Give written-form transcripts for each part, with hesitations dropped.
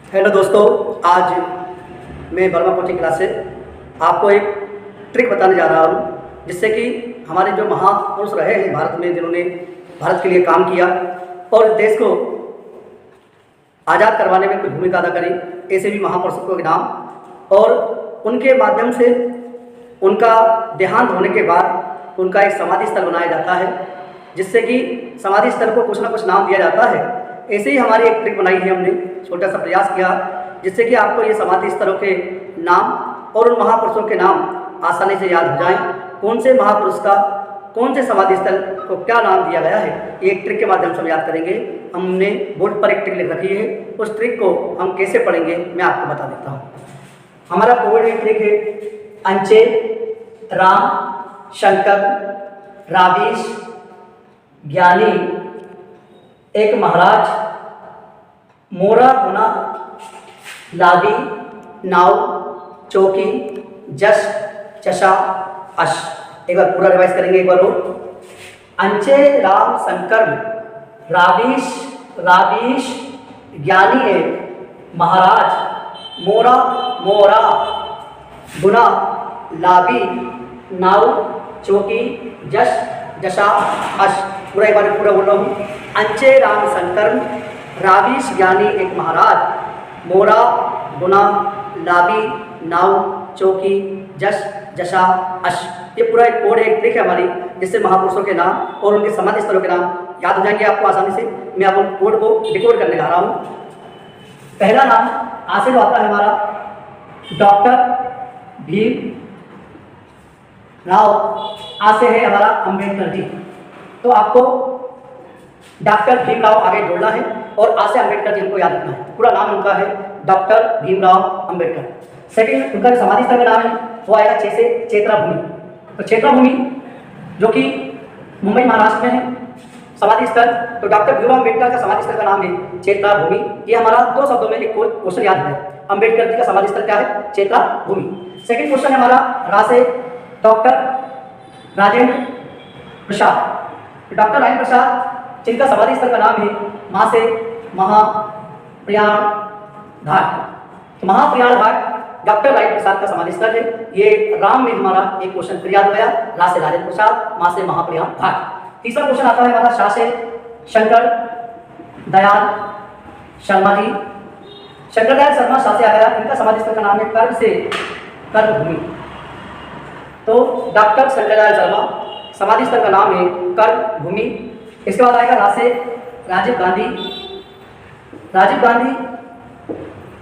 Hello दोस्तों, आज मैं वर्मा कोचिंग क्लास से आपको एक ट्रिक बताने जा रहा हूँ, जिससे कि हमारे जो महापुरुष रहे हैं भारत में, जिन्होंने भारत के लिए काम किया और देश को आज़ाद करवाने में कुछ भूमिका अदा करी, ऐसे भी महापुरुषों के नाम और उनके माध्यम से उनका देहांत होने के बाद उनका एक समाधि स्थल बनाया जाता है, जिससे कि समाधि स्थल को कुछ ना कुछ नाम दिया जाता है। ऐसे ही हमारी एक ट्रिक बनाई है, हमने छोटा सा प्रयास किया जिससे कि आपको ये समाधि स्थलों के नाम और उन महापुरुषों के नाम आसानी से याद हो जाएं। कौन से महापुरुष का कौन से समाधि स्थल को क्या नाम दिया गया है, ये एक ट्रिक के माध्यम से हम याद करेंगे। हमने बोर्ड पर एक ट्रिक लिख रखी है, उस ट्रिक को हम कैसे पढ़ेंगे मैं आपको बता देता हूँ। हमारा बोर्ड एक ट्रिक है: अंचे, राम, शंकर, रावीश, ज्ञानी, एक महाराज, मोरा, गुना, लादी, नाव, चौकी, जश, चशा, अश। एक बार पूरा रिवाइज करेंगे, एक बार और। अंचे, राम, शंकर, रावीश, रावीश, ज्ञानी एक, महाराज, मोरा, मोरा, गुना, लाबी, नाव, चौकी, जश, जशा, अश। पूरा एक बार पूरा बोल रहा हूँ। अंचे, राम, शंकर, रावीश, ज्ञानी एक महाराज, मोरा, गुना, लाबी, नाव, चौकी, जश, जशा, अश। ये पूरा एक कोड है, एक ट्रिक है हमारी, जिससे महापुरुषों के नाम और उनके समाधि स्थलों के नाम याद हो जाएंगे आपको आसानी से। मैं अब उन कोड को डिकोड करने जा रहा हूँ। पहला नाम आ से आता है हमारा डॉक्टर भीम राव, आ से है हमारा अंबेडकर जी। तो आपको डॉक्टर भीमराव आगे जोड़ना है और आ से अंबेडकर जी को याद रखना है। पूरा नाम उनका है डॉक्टर भीमराव अंबेडकर। सेकंड, उनका जो समाधि स्थल का नाम है वो आएगा 6 से चेत्रा भूमि। तो चेत्रा भूमि जो कि मुंबई महाराष्ट्र में है समाधि स्थल, तो डॉक्टर भीमराव अंबेडकर का समाधि स्थल का नाम है चेत्रा भूमि। ये हमारा 2 शब्दों में एक क्वेश्चन याद है। अंबेडकर जी का समाधि स्थल क्या है? चेत्रा भूमि। सेकंड क्वेश्चन है हमारा रा से डॉक्टर राजेंद्र प्रसाद। डॉक्टर राजेंद्र प्रसाद जिनका समाधि स्थल का नाम है मां से महाप्रयाण घाट। तो महाप्रयाण घाट डॉक्टर राजेंद्र प्रसाद का समाधि स्थल है। ये राम में हमारा एक क्वेश्चन फिर याद हो गया, रा से राजेंद्र प्रसाद, मां से महाप्रयाण घाट। तीसरा क्वेश्चन आता है हमारा शा से शंकर दयाल शर्मा जी। शंकर दयाल शर्मा शा से आ गया, इनका समाधि स्थल का नाम है कर्म से कर्म भूमि। तो डॉक्टर शंकर दयाल शर्मा समाधि स्थल का नाम है कर्म भूमि। इसके बाद आएगा रा से राजीव गांधी। राजीव गांधी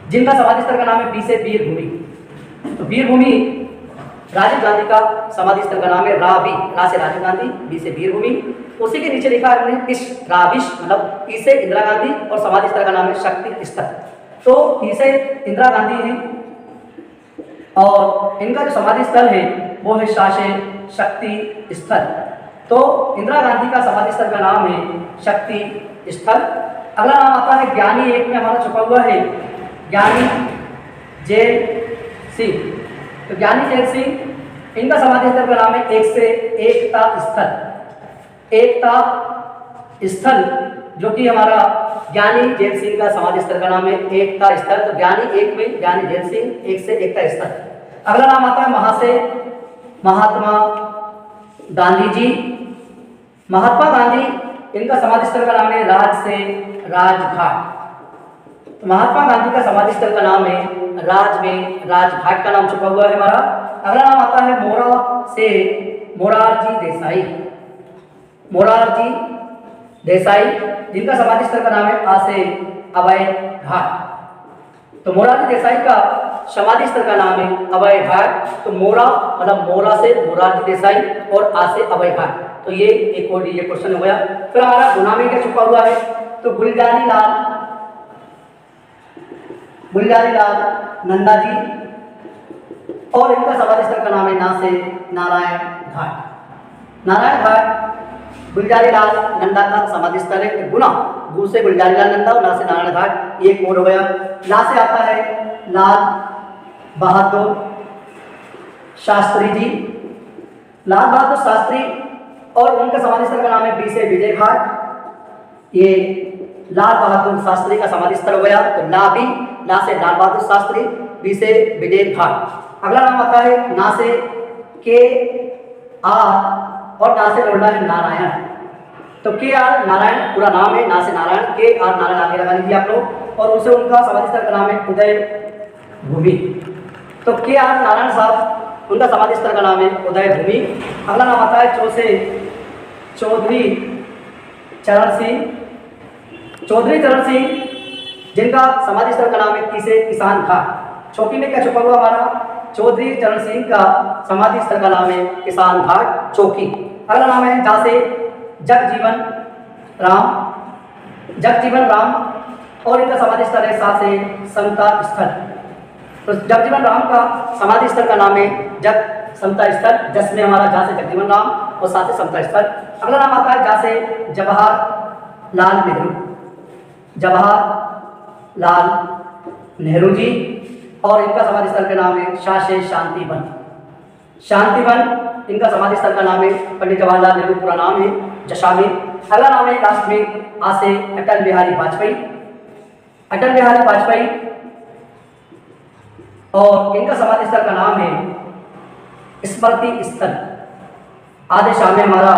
जिनका समाधि स्थल का नाम है बी से वीर भूमि। तो वीर भूमि राजीव गांधी का समाधि स्थल का नाम है रावी। रा से राजीव गांधी, बी से वीर भूमि। उसी के नीचे लिखा है हमने इस राविश, मतलब ई से इंदिरा गांधी और समाधि स्थल का नाम है शक्ति स्थल। तो ई से इंदिरा गांधी है और इनका जो समाधि स्थल है वो है शा से शक्ति स्थल। तो इंदिरा गांधी का समाधि स्थल का नाम है शक्ति स्थल। अगला नाम आता है ज्ञानी, एक में हमारा छुपा हुआ है ज्ञानी जैल सिंह। तो ज्ञानी जैल सिंह, इनका समाधि स्थल का नाम है एक से एकता स्थल। एकता स्थल जो कि हमारा ज्ञानी जैल सिंह का समाधि स्थल का नाम है एकता स्थल। तो ज्ञानी एक में ज्ञानी जैल सिंह, एक से एकता स्थल। अगला नाम आता है महा से महात्मा गांधी जी। महात्मा गांधी, इनका समाधि स्थल का नाम है राज से राजघाट। तो महात्मा गांधी का समाधि स्थल का नाम है राज में राजघाट का नाम छुपा हुआ है हमारा। अगला नाम आता है मोरा से मोरारजी देसाई। मोरारजी देसाई जिनका समाधि स्थल का नाम है आ से अभय घाट। तो मोरारजी देसाई का समाधि स्थल का नाम है अभय घाट। तो मोरा मतलब मोरा से मोरारजी देसाई और आ से अभय घाट। तो ये एक और ये क्वेश्चन हो गया। फिर हमारा गुना में क्या छुपा हुआ है? तो गुलजारी लाल नंदा जी और इनका समाधि स्थल का नाम है ना से नारायण घाट। नारायण घाट गुलजारी लाल नंदा का समाधि स्थल है। गुना, गु से गुलजारी लाल नंदा और ना से नारायण घाट, ये कोड हो गया। ला से आता है लाल बहादुर शास्त्री जी। लाल बहादुर शास्त्री और उनका समाधि स्थल का नाम है बी से विजय घाट। ये लाल बहादुर शास्त्री का समाधि स्थल हो गया। तो ला भी ला से लाल बहादुर शास्त्री, बी से विजय घाट। अगला नाम आता है ना से के आर और ना से लौटा है नारायण। तो के आर नारायण पूरा नाम है, ना से नारायण, के आर नारायण आगे लगा लीजिए आप लोग। और उनसे उनका समाधि स्थल का नाम है उदय भूमि। तो के आर नारायण साहब, उनका समाधि स्थल का नाम है उदय भूमि। अगला नाम आता है चौसे चौधरी चरण सिंह। चौधरी चरण सिंह जिनका समाधि स्थल का नाम है किसे किसान घाट। चौकी में क्या छुपा हुआ हमारा? चौधरी चरण सिंह का समाधि स्थल का नाम है किसान घाट चौकी। अगला नाम है जहाँ से जगजीवन राम। जगजीवन राम और इनका समाधि स्थल है सा से समता स्थल। तो जगजीवन राम का समाधि स्थल का नाम है जग समता स्थल, जिसमें हमारा जहाँ से जगजीवन राम और साथ से समता स्थल। अगला नाम आता है जहाँ से जवाहरलाल नेहरू। जवाहरलाल नेहरू जी और इनका समाधि स्थल का नाम है शाह से शांतिवन। शांतिवन इनका समाधि स्थल का नाम है, पंडित जवाहरलाल नेहरू पूरा नाम है जशा में। अगला नाम है लास्ट में आ से अटल बिहारी वाजपेयी। अटल बिहारी वाजपेयी और इनका समाधि स्थल का नाम है स्मृति स्थल। आधे शाम में हमारा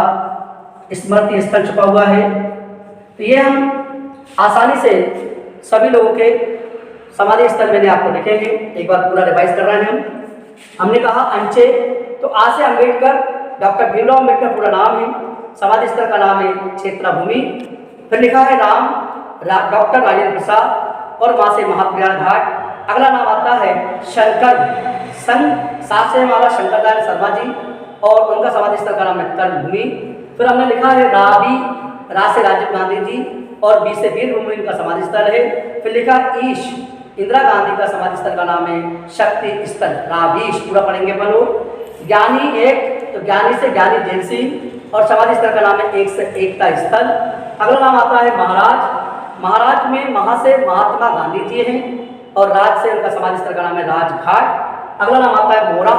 स्मृति स्थल छुपा हुआ है। तो ये हम आसानी से सभी लोगों के समाधि स्थल मैंने आपको लिखेंगे। एक बार पूरा रिवाइज कर रहे हैं हमने कहा अंचे, तो आ से अम्बेडकर, डॉक्टर भीमराव अम्बेडकर पूरा नाम है, समाधि स्थल का नाम है क्षेत्रा भूमि। फिर लिखा है राम, डॉक्टर राजेंद्र प्रसाद और मां से महाप्रयाग घाट। अगला नाम आता है शंकर सन, साथ से हमारा शंकर दयाल शर्मा जी और उनका समाधि स्थल का नाम है कर्म भूमि। फिर हमने लिखा है रावी, रा से राजीव गांधी जी और बी से वीर भूमि इनका समाधि स्थल है। फिर लिखा ईश, इंदिरा गांधी का समाधि स्थल का नाम है शक्ति स्थल रावीश। पूरा पढ़ेंगे अपन लोग। ज्ञानी एक, तो ज्ञानी से ज्ञानी जैन सिंह और समाधि स्थल का नाम है एक से एकता स्थल। अगला नाम आता है महाराज। महाराज में महा से महात्मा गांधी जी हैं और राज से उनका समाधि स्थल का नाम है राजघाट। अगला नाम आता है मोरा।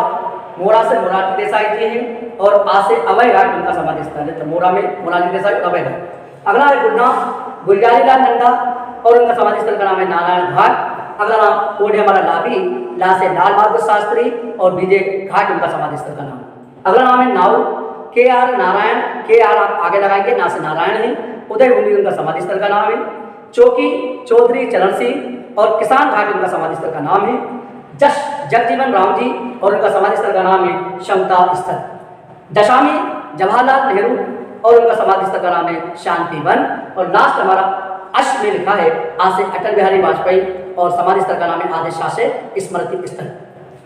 मोरा से मोरारजी देसाई जी हैं और आ से अभय घाट उनका समाधि स्थल है। तो मोरा में मोरारजी देसाई और अभय घाट। अगला है गुड़ना, गुलजारीलाल नंदा और उनका समाधि स्थल का नाम है नारायण घाट। अगला नाम कोड है हमारा लाभी, ला से लाल बहादुर शास्त्री और विजय घाट उनका समाधि स्थल का नाम। अगला नाम है नाऊ, के आर नारायण, के आर आप आगे लगाएंगे, ना से नारायण है। उदय भूमि उनका समाधि स्थल का नाम है। चौकी चौधरी चरण सिंह और किसान घाट उनका समाधि स्थल का नाम है। जश जगजीवन राम जी और उनका समाधि स्थल का नाम है क्षमता स्थल। दशा में जवाहरलाल नेहरू और उनका समाधि स्थल का नाम है शांतिवन। और लास्ट हमारा अश में लिखा है आज से अटल बिहारी वाजपेयी और समाधि स्थल का नाम है आदेश शाह से स्मृति स्थल।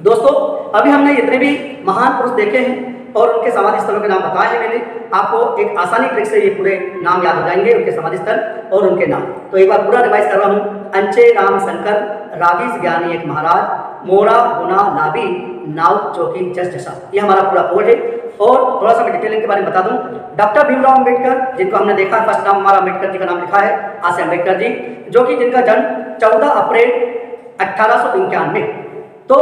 दोस्तों अभी हमने जितने भी महान पुरुष देखे हैं और उनके समाधि स्थलों के नाम बताए हैं मैंने आपको, एक आसानी ट्रिक से ये पूरे नाम याद हो जाएंगे, उनके समाधि स्थल और उनके नाम। तो एक बार पूरा रिवाइज कर रहा हूँ। अंचे राम शंकर, रावीज ज्ञानी एक महाराज, मोरा गुना लाभी, नाव चौकी जस जसा, ये हमारा पूरा कोड है। और थोड़ा सा मैं डिटेलिंग के बारे में बता दूं। डॉक्टर भीमराव अम्बेडकर जिनको हमने देखा, फर्स्ट नाम हमारा अम्बेडकर जी का नाम लिखा है, आज से अम्बेडकर जी, जो कि जिनका जन्म 14 अप्रैल 1891, तो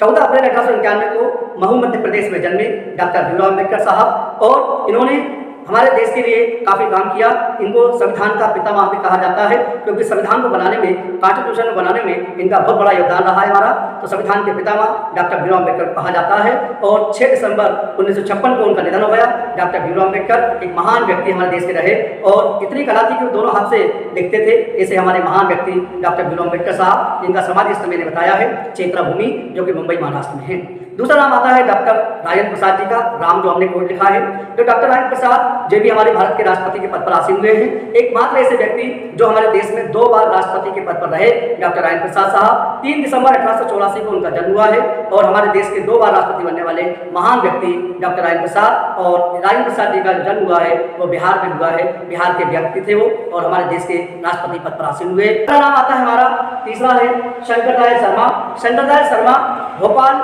14 अप्रैल 1891 को महू मध्य प्रदेश में जन्मे डॉक्टर भीमराव अम्बेडकर साहब। और इन्होंने हमारे देश के लिए काफ़ी काम किया। इनको संविधान का पितामह भी कहा जाता है, क्योंकि संविधान को बनाने में, कॉन्स्टिट्यूशन को बनाने में इनका बहुत बड़ा योगदान रहा है हमारा। तो संविधान के पितामह डॉक्टर भीमराव अम्बेडकर को कहा जाता है। और 6 दिसंबर 1956 को उनका निधन हो गया। डॉक्टर भीमराव अम्बेडकर एक महान व्यक्ति हमारे देश के रहे और इतनी कला थी कि वो दोनों हाथ से लिखते थे। ऐसे हमारे महान व्यक्ति डॉक्टर भीमराव अम्बेडकर साहब, जिनका समाधि स्थल मैंने बताया है क्षेत्रा भूमि, जो कि मुंबई महाराष्ट्र में है। दूसरा नाम आता है डॉक्टर राजेंद्र प्रसाद जी का, राम जो हमने कोड लिखा है। तो डॉक्टर राजेंद्र प्रसाद जो भी हमारे भारत के राष्ट्रपति के पद पर आसीन हुए हैं, एकमात्र ऐसे व्यक्ति जो हमारे देश में 2 बार राष्ट्रपति के पद पर रहे, डॉक्टर राजेंद्र प्रसाद साहब। 3 दिसंबर 1884 को उनका जन्म हुआ है और हमारे देश के 2 बार राष्ट्रपति बनने वाले महान व्यक्ति डॉक्टर राजेंद्र प्रसाद। और राजेंद्र प्रसाद जी का जो जन्म हुआ है वो बिहार में हुआ है, बिहार के व्यक्ति थे वो और हमारे देश के राष्ट्रपति पद पर आसीन हुए। दूसरा नाम आता है हमारा, तीसरा है शंकर दयाल शर्मा। शंकर दयाल शर्मा भोपाल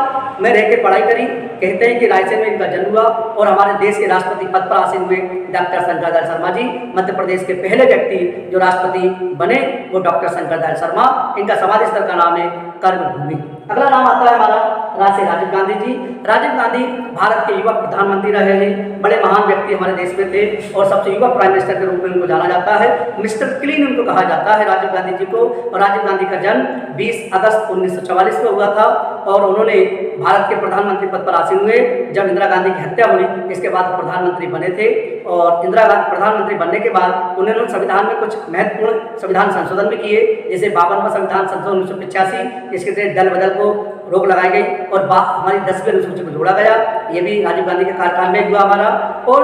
में रह के पढ़ाई करी, कहते हैं कि रायसेन में इनका जन्म हुआ और हमारे देश के राष्ट्रपति पद पर आसीन हुए डॉक्टर शंकर दयाल शर्मा जी। मध्य प्रदेश के पहले व्यक्ति जो राष्ट्रपति बने वो डॉक्टर शंकर दयाल शर्मा। इनका समाधि स्थल का नाम है कर्म भूमि। अगला नाम आता है हमारा राष्ट्र राजीव गांधी जी। राजीव गांधी भारत के युवा प्रधानमंत्री रहे हैं, बड़े महान व्यक्ति हमारे देश में थे और सबसे युवा प्राइम मिनिस्टर के रूप में उनको जाना जाता है। मिस्टर क्लीन उनको कहा जाता है राजीव गांधी जी को। और राजीव गांधी का जन्म 20 अगस्त 1944 को हुआ था और उन्होंने भारत के प्रधानमंत्री पद पर आसीन हुए जब इंदिरा गांधी की हत्या हुई। इसके बाद प्रधानमंत्री बने थे और इंदिरा गांधी प्रधानमंत्री बनने के बाद उन्होंने संविधान में कुछ महत्वपूर्ण संविधान संशोधन भी किए, जैसे 52वां संविधान संशोधन 1985, जिसके तहत दल बदल को रोक लगाई गई और हमारी 10वीं अनुसूची को जोड़ा गया। ये भी राजीव गांधी के कार्यकाल में हुआ हमारा। और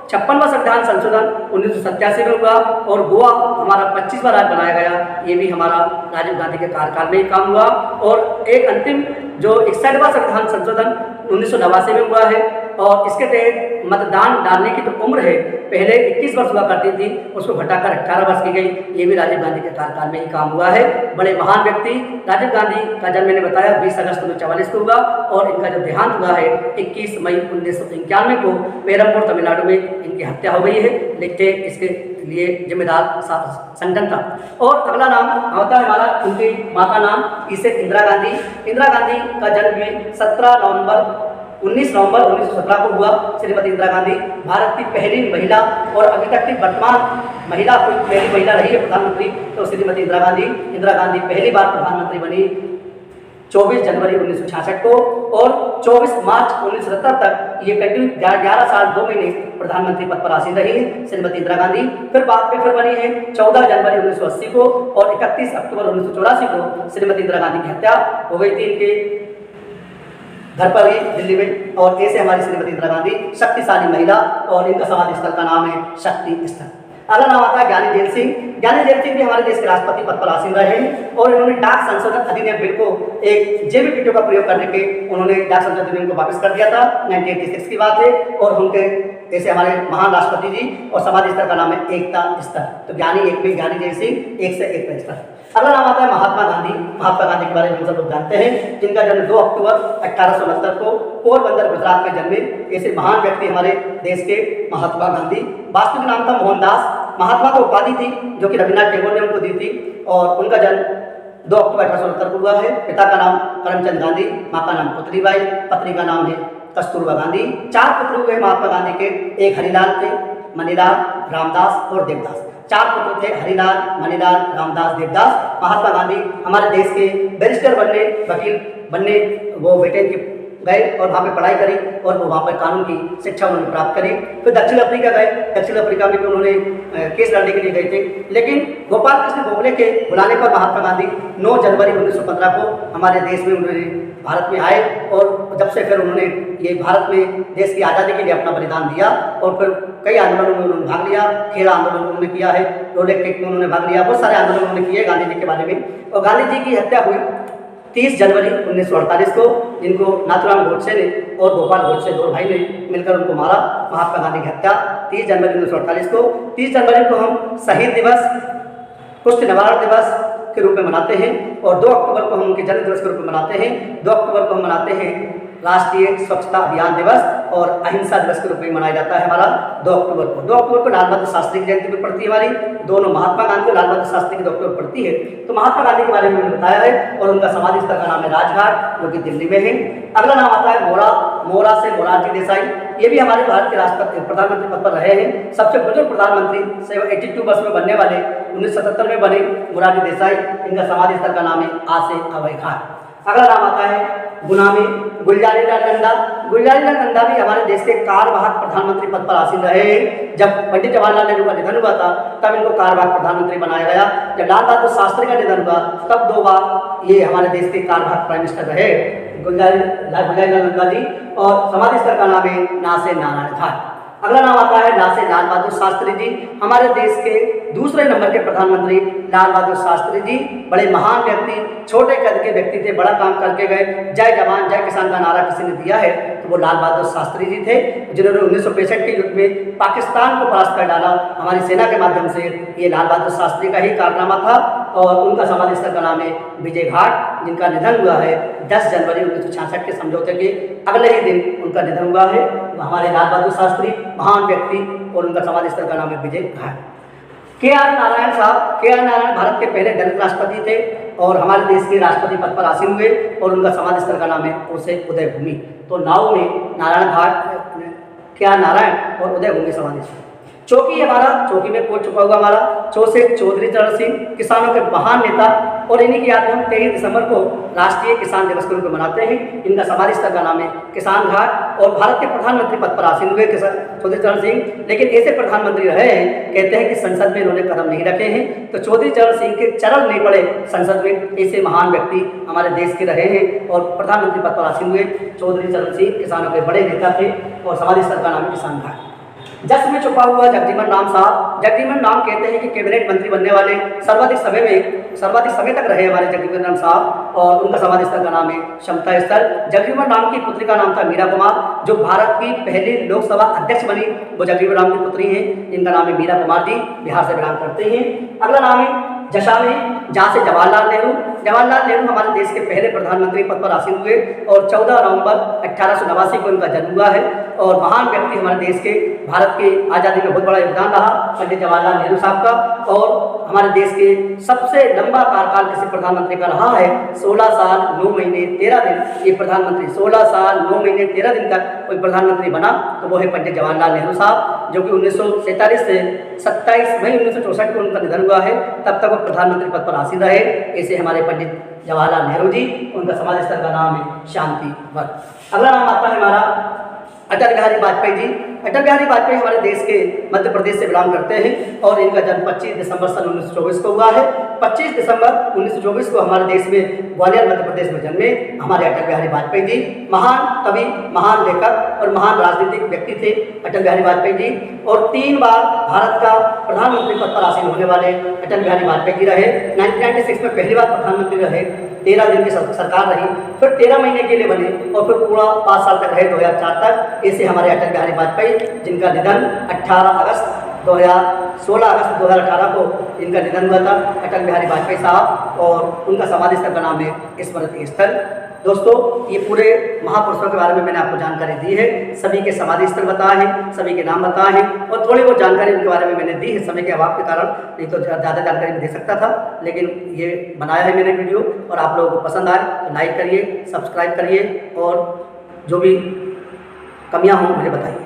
56वां संविधान संशोधन 1987 में हुआ और गोवा हमारा 25वां राज्य बनाया गया। ये भी हमारा राजीव गांधी के कार्यकाल में ही काम हुआ। और एक अंतिम जो 61वां संविधान संशोधन 1989 में हुआ है और इसके तहत मतदान डालने की जो उम्र है पहले 21 वर्ष हुआ करती थी, उसको घटाकर 18 वर्ष की गई। ये भी राजीव गांधी के कार्यकाल में ही काम हुआ है। बड़े महान व्यक्ति राजीव गांधी का जन्म मैंने बताया 20 अगस्त 1944 को हुआ और इनका जो देहांत हुआ है 21 मई 1991 को पेरम्बूर तमिलनाडु में इनकी हत्या हो गई है। लिखते इसके लिए जिम्मेदार संगठन था। और अगला नाम होता है हमारा उनकी माता नाम इसे इंदिरा गांधी। इंदिरा गांधी का जन्म भी 19 नवंबर 1917 को हुआ। श्रीमती इंदिरा गांधी भारत की पहली महिला और अभी तक की वर्तमान महिला कोई पहली महिला रही है प्रधानमंत्री तो श्रीमती इंदिरा गांधी। इंदिरा गांधी पहली बार प्रधानमंत्री बनी 24 जनवरी 1966 को और 24 मार्च 1970 तक ये कंटिन्यू 11 साल 2 महीने प्रधानमंत्री पद पर आसीन रही है श्रीमती इंदिरा गांधी। फिर बाद में फिर बनी है 14 जनवरी 1980 को और 31 अक्टूबर 1984 को श्रीमती इंदिरा गांधी की हत्या हो गई थी इनके घर पर ही दिल्ली में। और ऐसे हमारी श्रीमती इंदिरा गांधी शक्तिशाली महिला और इनका समाधि स्थल का नाम है शक्ति स्थल। अगला नाम आता है ज्ञानी जैल सिंह। ज्ञानी जैल सिंह भी हमारे देश के राष्ट्रपति पद पर आसीन रहे हैं और इन्होंने डाक संशोधन अधिनियम बिल को एक जेबी पीटो का प्रयोग करने के उन्होंने डाक संशोधन अधिनियम को वापस कर दिया था। 1986 की बात है। और उनके ऐसे हमारे महान राष्ट्रपति जी और समाधि स्थल का नाम है एकता स्थल। तो ज्ञानी एक में ज्ञानी जैल सिंह, एक से एकता स्थल। अगला नाम आता है महात्मा गांधी। महात्मा गांधी के बारे में हम सब लोग जानते हैं, जिनका जन्म 2 अक्टूबर 1869 को पोरबंदर गुजरात में जन्मे। ऐसे महान व्यक्ति हमारे देश के महात्मा गांधी। वास्तविक नाम था मोहनदास। महात्मा को उपाधि थी जो कि रविन्द्रनाथ टैगोर ने उनको दी थी और उनका जन्म 2 अक्टूबर 1869 को हुआ है। पिता का नाम करमचंद गांधी, माँ का नाम पुतलीबाई, पत्नी का नाम है कस्तूरबा गांधी। 4 पुत्र हुए महात्मा गांधी के, एक हरिलाल थे, मनीलाल, रामदास और देवदास। 4 पुत्र थे, हरिलाल, मनीलाल, रामदास, देवदास। महात्मा गांधी हमारे देश के बैरिस्टर बनने, वकील बनने वो ब्रिटेन के गए और वहाँ पे पढ़ाई करी और वो वहाँ पर कानून की शिक्षा उन्होंने प्राप्त करी। फिर दक्षिण अफ्रीका गए। दक्षिण अफ्रीका में भी उन्होंने केस लड़ने के लिए गए थे, लेकिन गोपाल कृष्ण गोखले के बुलाने पर महात्मा गांधी 9 जनवरी 1915 को हमारे देश में उन्होंने भारत में आए और जब से फिर उन्होंने ये भारत में देश की आज़ादी के लिए अपना बलिदान दिया और फिर कई आंदोलनों में उन्होंने भाग लिया। खेड़ा आंदोलन उन्होंने किया है, रोड एक्ट में उन्होंने भाग लिया, बहुत सारे आंदोलन उन्होंने किए गांधी जी के बारे में। और गांधी जी की हत्या हुई 30 जनवरी 1948 को, जिनको नाथूराम गोडसे ने और गोपाल गोडसे 2 भाई ने मिलकर उनको मारा। महात्मा गांधी की हत्या 30 जनवरी 1948 को। 30 जनवरी को हम शहीद दिवस, कुष्ठ निवारण दिवस के रूप में मनाते हैं और 2 अक्टूबर को हम उनके जन्म दिवस के रूप में मनाते हैं। 2 अक्टूबर को हम मनाते हैं राष्ट्रीय स्वच्छता अभियान दिवस और अहिंसा दिवस के रूप में मनाया जाता है हमारा 2 अक्टूबर को। 2 अक्टूबर को लाल बहादुर शास्त्री की जयंती भी पड़ती है हमारी। दोनों महात्मा गांधी और लाल बहादुर शास्त्री की 2 अक्टूबर पड़ती है। तो महात्मा गांधी के बारे में मैंने बताया है और उनका समाधि स्थल का नाम है राजघाट, जो कि दिल्ली में है। अगला नाम आता है मोरा। मोरा से मोरारजी देसाई। ये भी हमारे भारत के राष्ट्रपति प्रधानमंत्री पद पर रहे हैं। सबसे बुजुर्ग प्रधानमंत्री 82 वर्ष में बनने वाले 1977 में बने मोरारजी देसाई। इनका समाधि स्थल का नाम है आज से अभय घाट। अगला नाम आता है गुलामी गुलजारीलाल नंदा। गुलजारीलाल नंदा भी हमारे देश के कार्यवाहक प्रधानमंत्री पद पर आसीन रहे हैं। जब पंडित जवाहरलाल नेहरू का निधन हुआ था तब इनको कार्यवाहक प्रधानमंत्री बनाया गया। जब लाल बहादुर शास्त्री का निधन हुआ तब 2 बार ये हमारे देश के कार्यवाहक प्राइम मिनिस्टर रहे गुलजारीलाल नंदा जी। और समाधि स्थल का नाम है नासे नारायण घाट। अगला नाम आता है नासे लाल बहादुर शास्त्री जी। हमारे देश के दूसरे नंबर के प्रधानमंत्री लाल बहादुर शास्त्री जी बड़े महान व्यक्ति, छोटे कद के व्यक्ति थे, बड़ा काम करके गए। जय जवान जय किसान का नारा किसी ने दिया है तो वो लाल बहादुर शास्त्री जी थे, जिन्होंने 1965 के युद्ध में पाकिस्तान को परास्त कर डाला हमारी सेना के माध्यम से। ये लाल बहादुर शास्त्री का ही कारनामा था। और उनका समाधि स्थल का नाम है विजय घाट, जिनका निधन हुआ है 10 जनवरी 1966 के समझौते के अगले ही दिन उनका निधन हुआ है। हमारे लाल बहादुर शास्त्री महान व्यक्ति और उनका समाधि स्थल का नाम है विजय घाट। के आर नारायण साहब। के आर नारायण भारत के पहले दलित राष्ट्रपति थे और हमारे देश के राष्ट्रपति पद पर आसीन हुए और उनका समाधि स्थल का नाम है उसे उदय भूमि। तो नाव में नारायण घाट क्या नारायण और उदय भूमि समाधि स्थल। चौकी हमारा, चौकी में कोट छुपा हुआ हमारा। चौ से चौधरी चरण सिंह, किसानों के महान नेता, और इन्हीं की याद में हम 23 दिसंबर को राष्ट्रीय किसान दिवस के रूप में मनाते हैं। इनका समाधि स्थल का नाम है किसान घाट। और भारत के प्रधानमंत्री पद पर आसीन हुए चौधरी चरण सिंह, लेकिन ऐसे प्रधानमंत्री रहे हैं, कहते हैं कि संसद में इन्होंने कदम नहीं रखे हैं। तो चौधरी चरण सिंह के चरण नहीं पड़े संसद में, ऐसे महान व्यक्ति हमारे देश के रहे हैं और प्रधानमंत्री पद पर आसीन हुए चौधरी चरण सिंह किसानों के बड़े नेता थे और समाधि स्थल का नाम है किसान घाट। जस में छुपा हुआ जगजीवन राम साहब। जगजीवन राम कहते हैं कि कैबिनेट मंत्री बनने वाले सर्वाधिक समय तक रहे हमारे जगजीवन राम साहब, और उनका समाधि स्थल का नाम है समता स्थल। जगजीवन राम की पुत्री का नाम था मीरा कुमार, जो भारत की पहली लोकसभा अध्यक्ष बनी वो जगजीवन राम की पुत्री हैं। इनका नाम है मीरा कुमार जी, बिहार से बिलोंग करते हैं। अगला नाम है जशा में, जहाँ से जवाहरलाल नेहरू। जवाहरलाल नेहरू हमारे देश के पहले प्रधानमंत्री पद पर आसीन हुए और 14 नवंबर 1889 को इनका जन्म हुआ है। और महान व्यक्ति हमारे देश के, भारत के आज़ादी में बहुत बड़ा योगदान रहा पंडित जवाहरलाल नेहरू साहब का। और हमारे देश के सबसे लंबा कार्यकाल किसी प्रधानमंत्री का रहा है 16 साल 9 महीने 13 दिन। ये प्रधानमंत्री 16 साल 9 महीने 13 दिन तक कोई प्रधानमंत्री बना तो वो है पंडित जवाहरलाल नेहरू साहब, जो कि 1947 से 27 मई 1964 को उनका निधन हुआ है। तब तक वो प्रधानमंत्री पद पर आसीन रहे। ऐसे हमारे पंडित जवाहरलाल नेहरू जी, उनका समाधि स्थल का नाम है शांति वन। अगला नाम आता है हमारा अटल बिहारी वाजपेयी जी। अटल बिहारी वाजपेयी हमारे देश के मध्य प्रदेश से बिलोंग करते हैं और इनका जन्म 25 दिसंबर सन 1924 को हुआ है। 25 दिसंबर 1924 को हमारे देश में ग्वालियर मध्य प्रदेश में जन्मे हमारे अटल बिहारी वाजपेयी जी। महान कवि, महान लेखक और महान राजनीतिक व्यक्ति थे अटल बिहारी वाजपेयी जी। और 3 बार भारत का प्रधानमंत्री पद पर आसीन होने वाले अटल बिहारी वाजपेयी जी रहे। 1996 में पहली बार प्रधानमंत्री रहे, 13 दिन की सरकार रही, फिर 13 महीने के लिए बने और फिर पूरा 5 साल तक रहे 2004 तक। ऐसे हमारे अटल बिहारी वाजपेयी, जिनका निधन 16 अगस्त 2018 को इनका निधन हुआ था अटल बिहारी वाजपेयी साहब, और उनका समाधि स्थल का नाम है स्मृति स्थल। दोस्तों, ये पूरे महापुरुषों के बारे में मैंने आपको जानकारी दी है। सभी के समाधि स्थल बताए हैं, सभी के नाम बताए हैं और थोड़ी बहुत जानकारी उनके बारे में मैंने दी है समय के अभाव के कारण, नहीं तो ज़्यादा जानकारी मैं दे सकता था, लेकिन ये बनाया है मैंने वीडियो। और आप लोगों को पसंद आए तो लाइक करिए, सब्सक्राइब करिए और जो भी कमियां हों मुझे बताइए।